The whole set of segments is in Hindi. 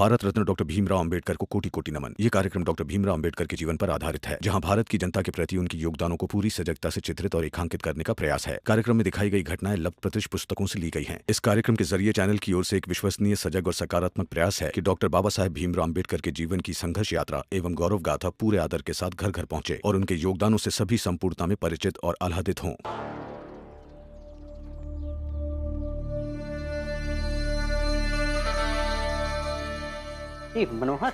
भारत रत्न डॉक्टर भीमराव अंबेडकर को कोटि कोटि नमन। ये कार्यक्रम डॉक्टर भीमराव अंबेडकर के जीवन पर आधारित है, जहां भारत की जनता के प्रति उनके योगदानों को पूरी सजगता से चित्रित और रेखांकित करने का प्रयास है। कार्यक्रम में दिखाई गई घटनाएं लब्ध पुस्तकों से ली गई हैं। इस कार्यक्रम के जरिए चैनल की ओर से एक विश्वसनीय, सजग और सकारात्मक प्रयास है कि डॉक्टर बाबा साहेब भीमराव अंबेडकर के जीवन की संघर्ष यात्रा एवं गौरव गाथा पूरे आदर के साथ घर घर पहुंचे और उनके योगदानों से सभी संपूर्णता में परिचित और आह्लादित हों। मनोहर,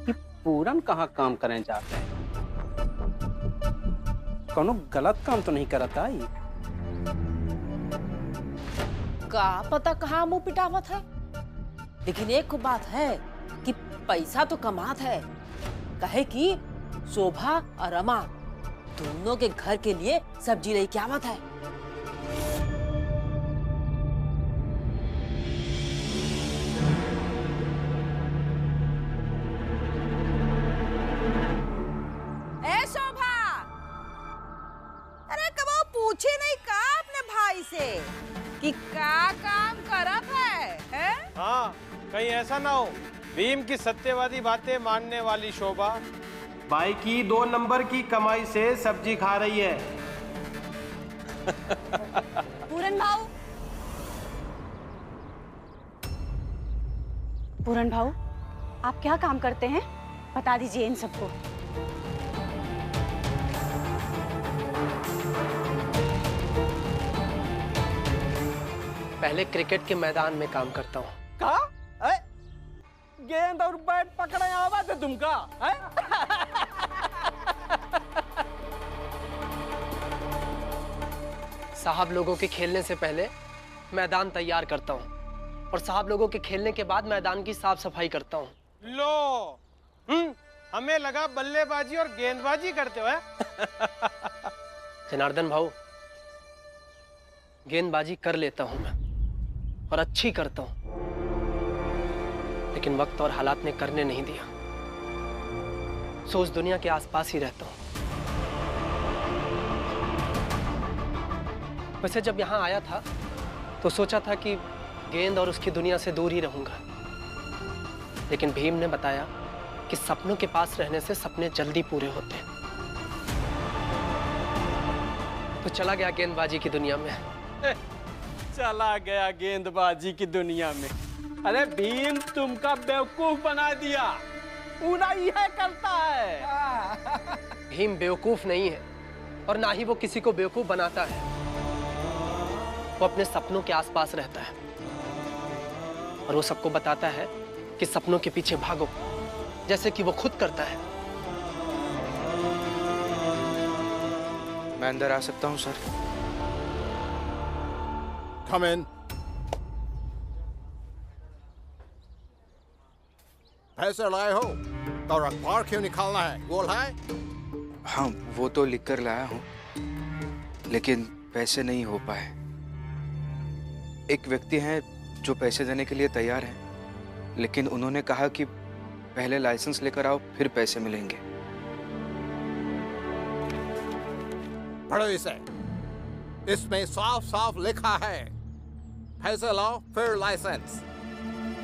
ये पूरन कहाँ काम करने जाते हैं? कोनो गलत काम तो नहीं करता ये? का पता कहाँ मुंह पिटावत है, लेकिन एक बात है कि पैसा तो कमात है। कहे कि शोभा और रमा दोनों के घर के लिए सब्जी लेके आवत है। कि क्या काम करत है? हाँ, कहीं ऐसा ना हो भीम की सत्यवादी बातें मानने वाली शोभा भाई की 2 नंबर की कमाई से सब्जी खा रही है। पूरन भाऊ, आप क्या काम करते हैं? बता दीजिए इन सबको। पहले क्रिकेट के मैदान में काम करता हूँ। कहा? गेंद और बैट पकड़े आवाज है तुमका? साहब लोगों के खेलने से पहले मैदान तैयार करता हूँ और साहब लोगों के खेलने के बाद मैदान की साफ सफाई करता हूँ। लो, हमें लगा बल्लेबाजी और गेंदबाजी करते हो। जनार्दन भाऊ, गेंदबाजी कर लेता हूँ मैं और अच्छी करता हूँ, लेकिन वक्त और हालात ने करने नहीं दिया। सोच दुनिया के आसपास ही रहता हूँ। वैसे जब यहाँ आया था तो सोचा था कि गेंद और उसकी दुनिया से दूर ही रहूंगा, लेकिन भीम ने बताया कि सपनों के पास रहने से सपने जल्दी पूरे होते हैं। तो चला गया गेंदबाजी की दुनिया में। चला गया गेंदबाजी की दुनिया में। अरे भीम तुमका बेवकूफ बना दिया, पूरा यह करता है। भीम बेवकूफ नहीं है और ना ही वो किसी को बेवकूफ बनाता है। वो अपने सपनों के आसपास रहता है और वो सबको बताता है कि सपनों के पीछे भागो, जैसे कि वो खुद करता है। मैं अंदर आ सकता हूं सर? Come in. पैसे लाए हो तो अखबार क्यों निकालना है? गोल है? हाँ, वो तो लिख कर लाया हूँ, लेकिन पैसे नहीं हो पाए। एक व्यक्ति हैं जो पैसे देने के लिए तैयार हैं, लेकिन उन्होंने कहा कि पहले लाइसेंस लेकर आओ, फिर पैसे मिलेंगे। पढ़ो इसे, इसमें साफ साफ लिखा है, पैसे लाओ फिर लाइसेंस।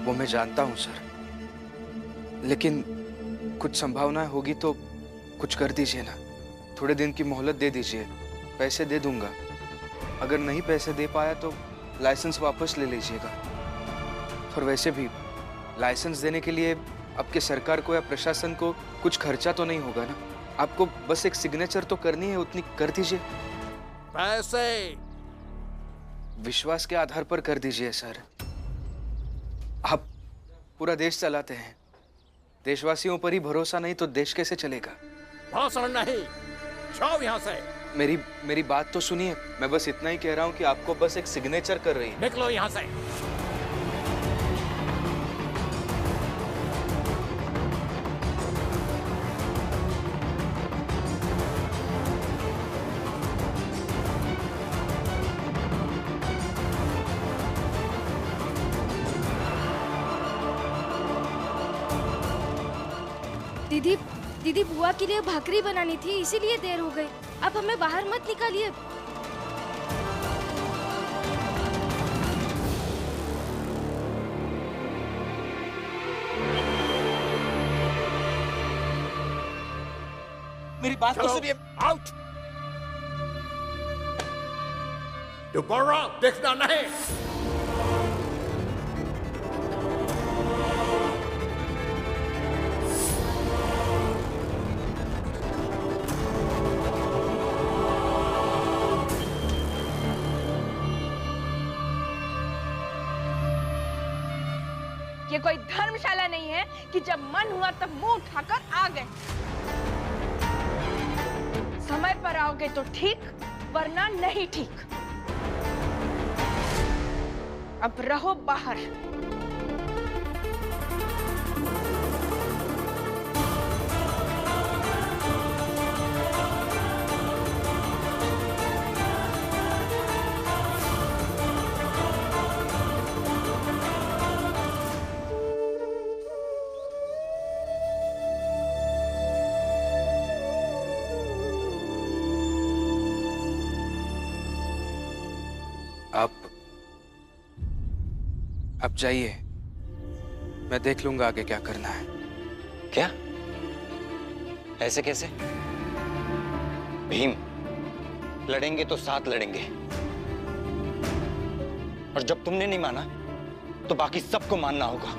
वो मैं जानता हूँ सर, लेकिन कुछ संभावना होगी तो कुछ कर दीजिए ना। थोड़े दिन की मोहलत दे दीजिए, पैसे दे दूंगा। अगर नहीं पैसे दे पाया तो लाइसेंस वापस ले लीजिएगा। और वैसे भी लाइसेंस देने के लिए आपके सरकार को या प्रशासन को कुछ खर्चा तो नहीं होगा ना। आपको बस एक सिग्नेचर तो करनी है, उतनी कर दीजिए। पैसे विश्वास के आधार पर कर दीजिए सर। आप पूरा देश चलाते हैं, देशवासियों पर ही भरोसा नहीं तो देश कैसे चलेगा? भाषण नहीं, जाओ यहाँ से। मेरी बात तो सुनिए। मैं बस इतना ही कह रहा हूँ कि आपको बस एक सिग्नेचर कर रही है। निकलो यहाँ से। दीदी बुआ के लिए भाकरी बनानी थी, इसीलिए देर हो गई। अब हमें बाहर मत निकालिए। मेरी बात तो सुनिए। आउट। दोबारा देखना नहीं। ये कोई धर्मशाला नहीं है कि जब मन हुआ तब मुंह उठाकर आ गए। समय पर आओगे तो ठीक, वरना नहीं ठीक। अब रहो बाहर। अब जाइए, मैं देख लूंगा आगे क्या करना है। क्या? ऐसे कैसे? भीम, लड़ेंगे तो साथ लड़ेंगे, और जब तुमने नहीं माना तो बाकी सबको मानना होगा।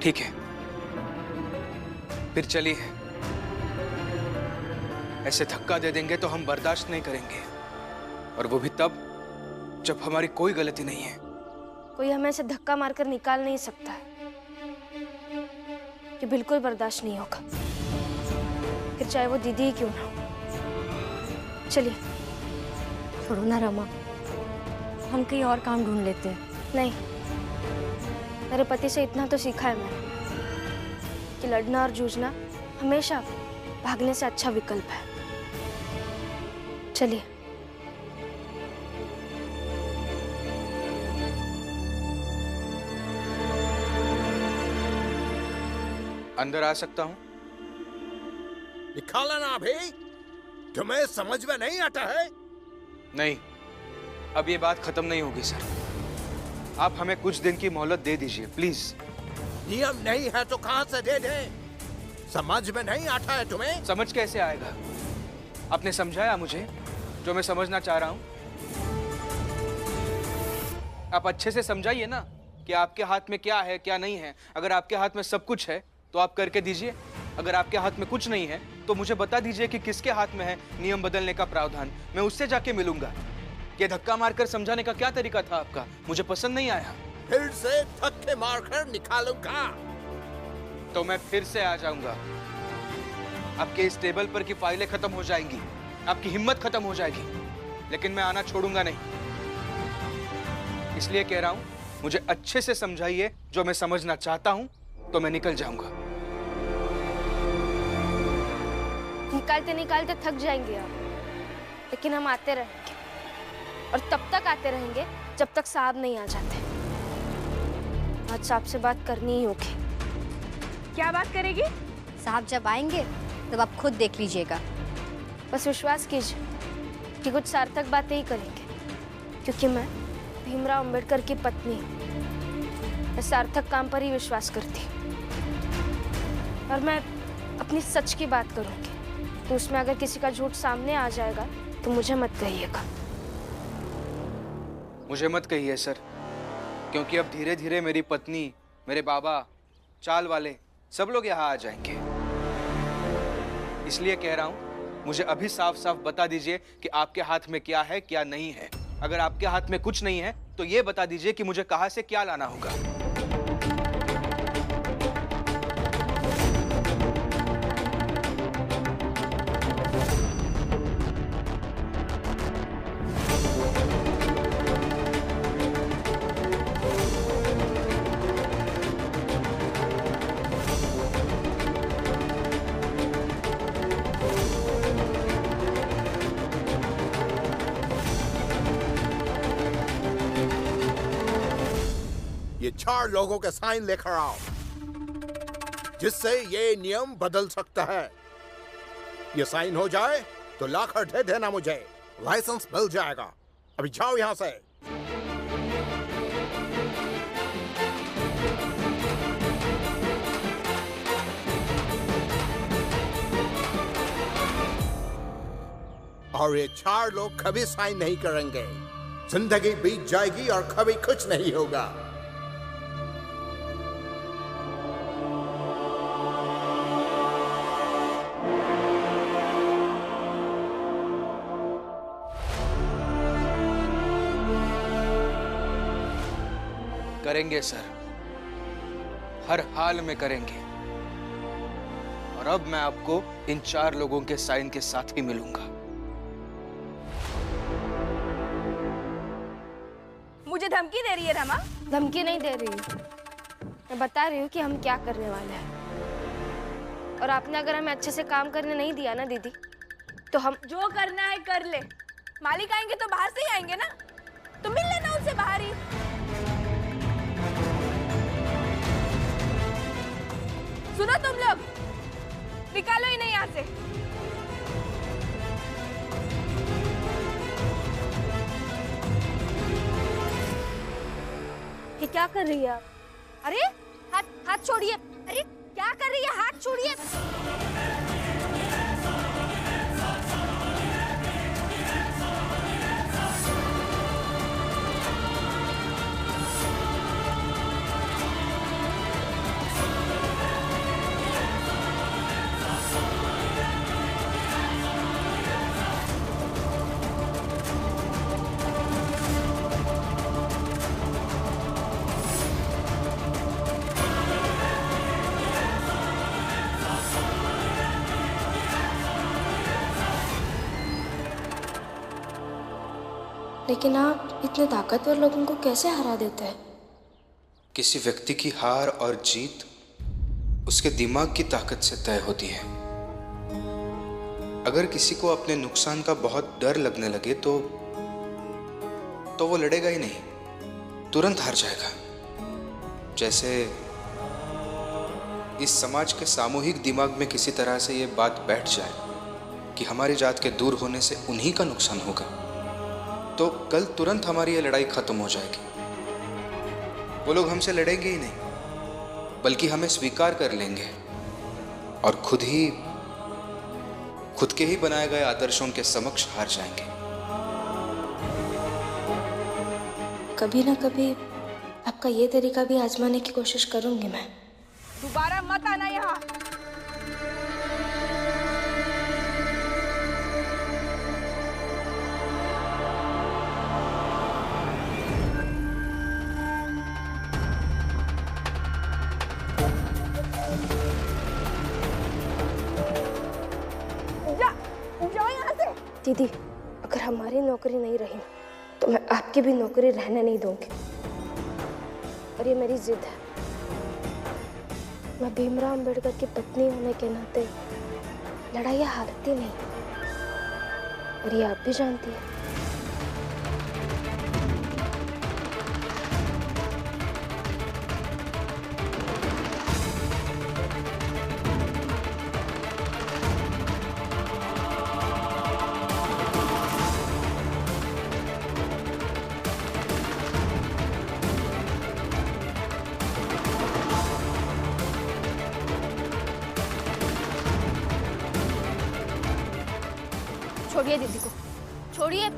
ठीक है, फिर चलिए। ऐसे धक्का दे देंगे तो हम बर्दाश्त नहीं करेंगे, और वो भी तब जब हमारी कोई गलती नहीं है। कोई हमें ऐसे धक्का मारकर निकाल नहीं सकता है, ये बिल्कुल बर्दाश्त नहीं होगा, फिर चाहे वो दीदी ही क्यों ना हो। चलिए। छोड़ो ना रमा, हम कहीं और काम ढूंढ लेते हैं। नहीं, मेरे पति से इतना तो सीखा है मैंने कि लड़ना और जूझना हमेशा भागने से अच्छा विकल्प है। चलिए। अंदर आ सकता हूं? निकाला ना अभी? तुम्हें समझ में नहीं आता है? नहीं, अब ये बात खत्म नहीं होगी सर। आप हमें कुछ दिन की मोहलत दे दीजिए प्लीज। नियम नहीं है तो कहां से दे दें? समझ में नहीं आता है तुम्हें? समझ कैसे आएगा? आपने समझाया मुझे जो मैं समझना चाह रहा हूं। आप अच्छे से समझाइए ना कि आपके हाथ में क्या है क्या नहीं है। अगर आपके हाथ में सब कुछ है तो आप करके दीजिए, अगर आपके हाथ में कुछ नहीं है तो मुझे बता दीजिए कि किसके हाथ में है नियम बदलने का प्रावधान। मैं उससे जाके मिलूंगा। ये धक्का मारकर समझाने का क्या तरीका था आपका? मुझे पसंद नहीं आया। फिर से धक्के मारकर निकालूंगा तो मैं फिर से आ जाऊंगा। आपके इस टेबल पर की फाइलें खत्म हो जाएंगी, आपकी हिम्मत खत्म हो जाएगी, लेकिन मैं आना छोड़ूंगा नहीं। इसलिए कह रहा हूं, मुझे अच्छे से समझाइए, जो मैं समझना चाहता हूं तो मैं निकल जाऊंगा। निकालते निकालते थक जाएंगे आप, लेकिन हम आते रहेंगे, और तब तक आते रहेंगे जब तक साहब नहीं आ जाते। आज साहब से बात करनी ही होगी। क्या बात करेगी? साहब जब आएंगे तब आप खुद देख लीजिएगा। बस विश्वास कीजिए कि कुछ सार्थक बातें ही करेंगे, क्योंकि मैं भीमराव अंबेडकर की पत्नी हूँ। मैं सार्थक काम पर ही विश्वास करती हूँ, और मैं अपनी सच की बात करूंगी, तो उसमें अगर किसी का झूठ सामने आ जाएगा तो मुझे मत कहिएगा। मुझे मत कहिए सर, क्योंकि अब धीरे धीरे मेरी पत्नी, मेरे बाबा, चाल वाले सब लोग यहाँ आ जाएंगे। इसलिए कह रहा हूँ, मुझे अभी साफ साफ बता दीजिए कि आपके हाथ में क्या है क्या नहीं है। अगर आपके हाथ में कुछ नहीं है तो ये बता दीजिए कि मुझे कहाँ से क्या लाना होगा। ये 4 लोगों के साइन लेकर आओ, जिससे ये नियम बदल सकता है। ये साइन हो जाए तो लाकर दे देना मुझे, लाइसेंस मिल जाएगा। अभी जाओ यहां से। और ये 4 लोग कभी साइन नहीं करेंगे। जिंदगी बीत जाएगी और कभी कुछ नहीं होगा। करेंगे सर, हर हाल में करेंगे। और अब मैं आपको इन 4 लोगों के साइन के साथ ही मिलूंगा। मुझे धमकी दे रही है रमा? धमकी नहीं दे रही हूँ, मैं बता रही हूँ कि हम क्या करने वाले हैं। और आपने अगर हमें अच्छे से काम करने नहीं दिया ना दीदी, तो हम जो करना है कर ले। मालिक आएंगे तो बाहर से ही आएंगे ना, तो मिल लेना उनसे बाहर ही। सुनो तुम लोग, निकालो ही नहीं यहाँ से। ये क्या कर रही है आप? अरे हाथ छोड़िए। अरे क्या कर रही है, हाथ छोड़िए। लेकिन आप इतने ताकतवर लोगों को कैसे हरा देते हैं? किसी व्यक्ति की हार और जीत उसके दिमाग की ताकत से तय होती है। अगर किसी को अपने नुकसान का बहुत डर लगने लगे तो वो लड़ेगा ही नहीं, तुरंत हार जाएगा। जैसे इस समाज के सामूहिक दिमाग में किसी तरह से ये बात बैठ जाए कि हमारी जात के दूर होने से उन्हीं का नुकसान होगा, तो कल तुरंत हमारी ये लड़ाई खत्म हो जाएगी। वो लोग हमसे लड़ेंगे ही नहीं, बल्कि हमें स्वीकार कर लेंगे और खुद के ही बनाए गए आदर्शों के समक्ष हार जाएंगे। कभी ना कभी आपका ये तरीका भी आजमाने की कोशिश करूंगी मैं। दोबारा मत आना यहाँ। दीदी, अगर हमारी नौकरी नहीं रही ना, तो मैं आपकी भी नौकरी रहने नहीं दूंगी। और ये मेरी जिद है। मैं भीमराव अंबेडकर की पत्नी होने के नाते लड़ाइयाँ हारती नहीं, और ये आप भी जानती है। छोड़िए दीदी को, छोड़िए।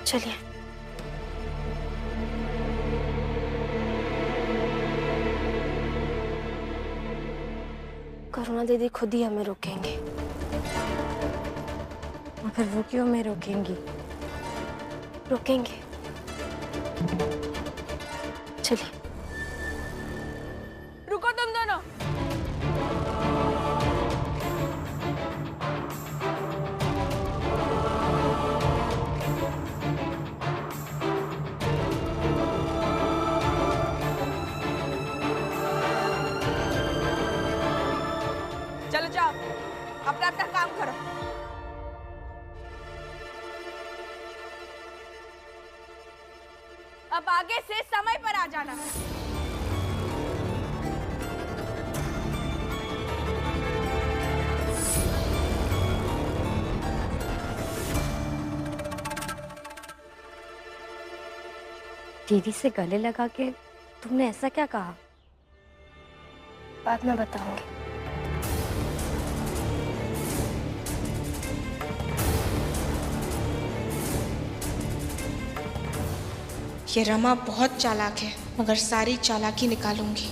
चलिए। करुणा दीदी खुद ही हमें रोकेंगे। मगर वो क्यों हमें रोकेंगी? रोकेंगे। चलिए। रुको तुम दोनों। चलो जाओ, अपना अपना काम करो। अब आगे से समय पर आ जाना। दीदी से गले लगा के तुमने ऐसा क्या कहा? बाद में बताऊंगी। ये रमा बहुत चालाक है, मगर सारी चालाकी निकालूंगी।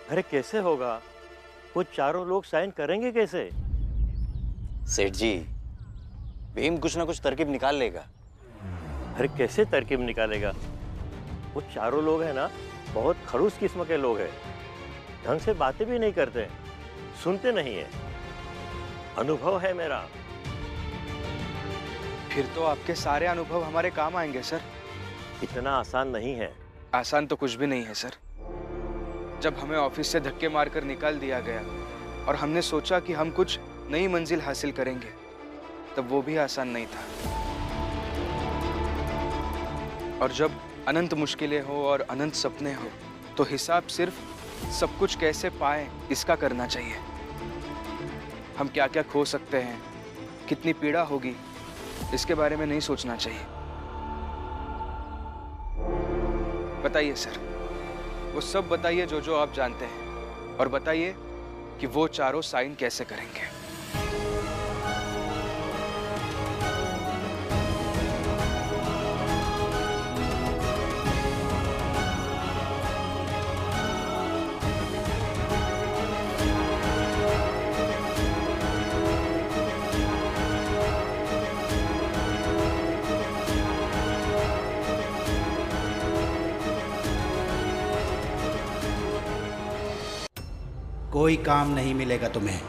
अरे कैसे होगा? वो चारों लोग साइन करेंगे कैसे? सेठ जी, भीम कुछ ना कुछ तरकीब निकाल लेगा। अरे कैसे तरकीब निकालेगा? वो चारों लोग हैं ना, बहुत खड़ूस किस्म के लोग हैं, ढंग से बातें भी नहीं करते, सुनते नहीं है। अनुभव है मेरा। फिर तो आपके सारे अनुभव हमारे काम आएंगे सर। इतना आसान नहीं है। आसान तो कुछ भी नहीं है सर। जब हमें ऑफिस से धक्के मारकर निकाल दिया गया और हमने सोचा कि हम कुछ नई मंजिल हासिल करेंगे, तब वो भी आसान नहीं था। और जब अनंत मुश्किलें हो और अनंत सपने हो, तो हिसाब सिर्फ सब कुछ कैसे पाए इसका करना चाहिए। हम क्या क्या खो सकते हैं, कितनी पीड़ा होगी, इसके बारे में नहीं सोचना चाहिए। बताइए सर, वो सब बताइए जो जो आप जानते हैं, और बताइए कि वो चारों साइन कैसे करेंगे। कोई काम नहीं मिलेगा तुम्हें।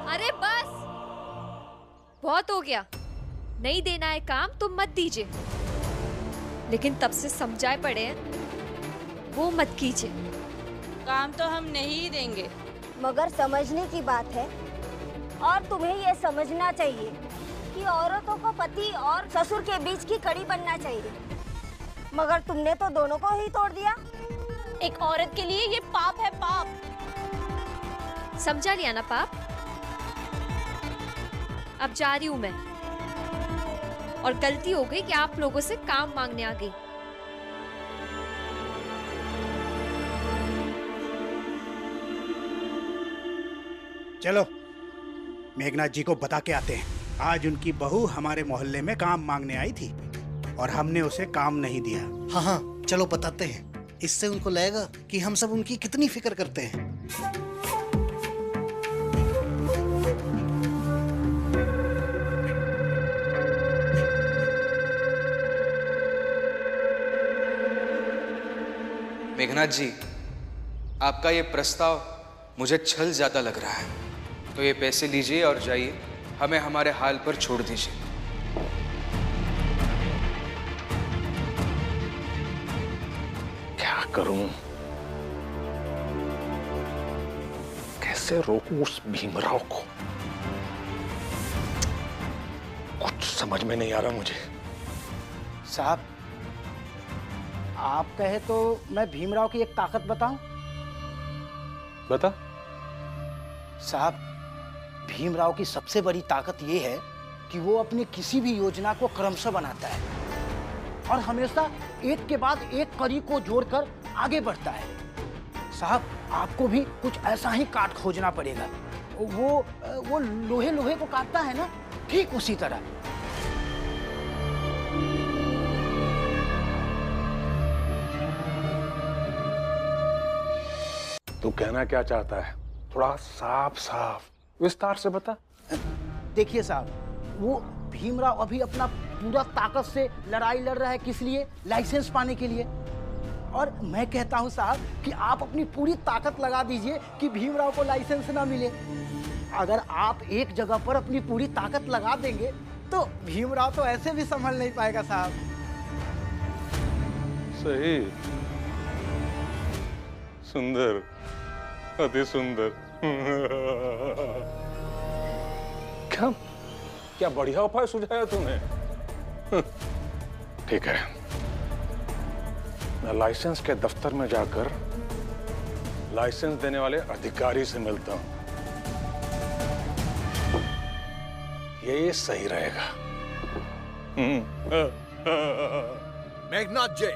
अरे बस, बहुत हो गया। नहीं देना है काम तो मत दीजिए, लेकिन तब से समझाए पड़े हैं वो मत कीजिए। काम तो हम नहीं देंगे, मगर समझने की बात है, और तुम्हें ये समझना चाहिए कि औरतों को पति और ससुर के बीच की कड़ी बनना चाहिए, मगर तुमने तो दोनों को ही तोड़ दिया। एक औरत के लिए ये पाप है, पाप। समझा लिया ना पाप? अब जा रही हूं मैं, और गलती हो गई कि आप लोगों से काम मांगने आ गई। चलो मेघनाथ जी को बता के आते हैं। आज उनकी बहू हमारे मोहल्ले में काम मांगने आई थी और हमने उसे काम नहीं दिया। हाँ हाँ, चलो बताते हैं। इससे उनको लगेगा कि हम सब उनकी कितनी फिक्र करते हैं। मेघनाथ जी, आपका ये प्रस्ताव मुझे छल ज्यादा लग रहा है, तो ये पैसे लीजिए और जाइए, हमें हमारे हाल पर छोड़ दीजिए। क्या करूं? कैसे रोकूं उस भीमराव को? कुछ समझ में नहीं आ रहा मुझे। साहब, आप कहे तो मैं भीमराव की एक ताकत बताऊं? बता। साहब, भीमराव की सबसे बड़ी ताकत ये है कि वो अपनी किसी भी योजना को क्रमशः बनाता है और हमेशा एक के बाद एक कड़ी को जोड़कर आगे बढ़ता है। साहब, आपको भी कुछ ऐसा ही काट खोजना पड़ेगा। वो लोहे को काटता है ना, ठीक उसी तरह। तू कहना क्या चाहता है? थोड़ा साफ साफ विस्तार से बता। देखिए साहब, वो भीमराव अभी अपना पूरा ताकत से लड़ाई लड़ रहा है। किस लिए? लाइसेंस पाने के लिए। और मैं कहता हूं साहब कि आप अपनी पूरी ताकत लगा दीजिए कि भीमराव को लाइसेंस ना मिले। अगर आप एक जगह पर अपनी पूरी ताकत लगा देंगे तो भीमराव तो ऐसे भी संभल नहीं पाएगा साहब। सही, सुंदर, अति सुंदर। क्या बढ़िया उपाय सुझाया तूने। ठीक है, मैं लाइसेंस के दफ्तर में जाकर लाइसेंस देने वाले अधिकारी से मिलता हूं। ये सही रहेगा। मेघनाथ जी,